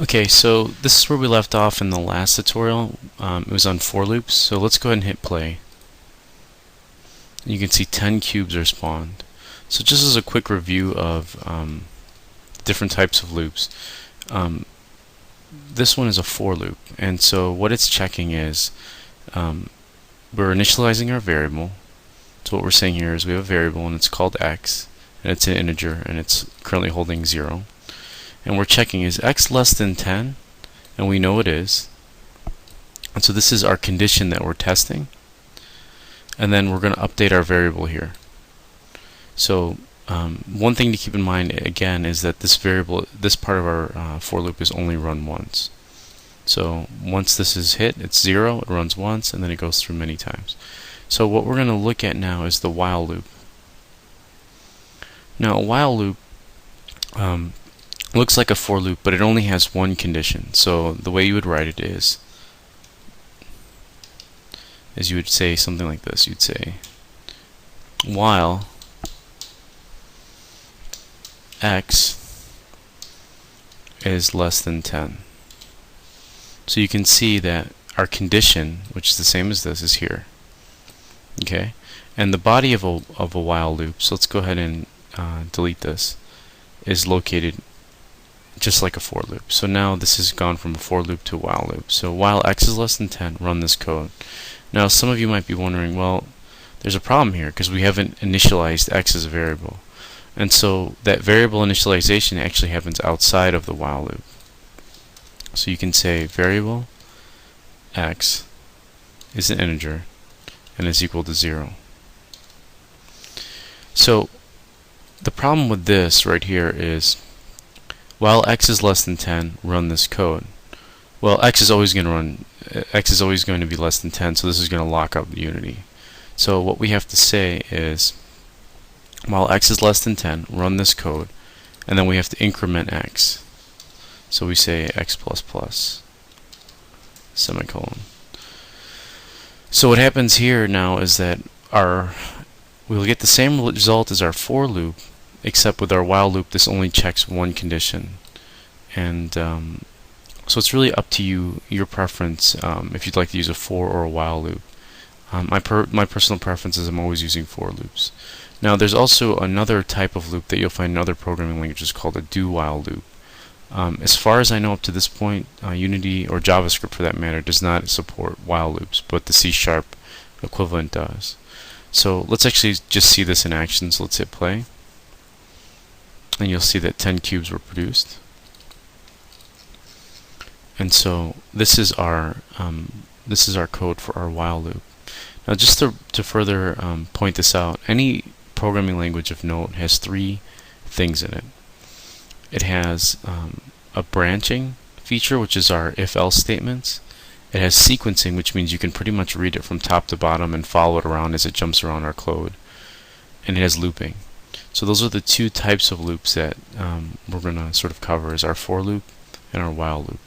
Okay, so this is where we left off in the last tutorial. It was on for loops, so let's go ahead and hit play. You can see 10 cubes are spawned. So just as a quick review of different types of loops, this one is a for loop, and so what it's checking is we're initializing our variable. So what we're saying here is we have a variable and it's called x, and it's an integer, and it's currently holding 0. And we're checking, is x less than 10? And we know it is. And so this is our condition that we're testing. And then we're going to update our variable here. So one thing to keep in mind again is that this variable, this part of our for loop is only run once. So once this is hit, it's 0, it runs once, and then it goes through many times. So what we're going to look at now is the while loop. Now a while loop looks like a for loop, but it only has one condition. So the way you would write it is you would say something like this. You'd say while x is less than 10. So you can see that our condition, which is the same as this, is here. Okay, and the body of a while loop, so let's go ahead and delete this, is located just like a for loop. So now this has gone from a for loop to a while loop. So while x is less than 10, run this code. Now some of you might be wondering, well, there's a problem here because we haven't initialized x as a variable. And so that variable initialization actually happens outside of the while loop. So you can say variable x is an integer and is equal to 0. So the problem with this right here is while x is less than 10, run this code. Well, x is always going to be less than 10, so this is going to lock up Unity. So what we have to say is while x is less than 10, run this code, and then we have to increment x. So we say x plus plus semicolon. So what happens here now is that we'll get the same result as our for loop, except with our while loop this only checks one condition. And so it's really up to you, your preference, if you'd like to use a for or a while loop. My personal preference is I'm always using for loops. Now there's also another type of loop that you'll find in other programming languages called a do-while loop. As far as I know up to this point, Unity, or JavaScript for that matter, does not support while loops, but the C# equivalent does. So let's actually just see this in action. So let's hit play, and you'll see that 10 cubes were produced. And so this is our code for our while loop. Now just to further point this out, any programming language of note has three things in it. It has a branching feature, which is our if-else statements. It has sequencing, which means you can pretty much read it from top to bottom and follow it around as it jumps around our code. And it has looping. So those are the two types of loops that we're going to sort of cover, is our for loop and our while loop.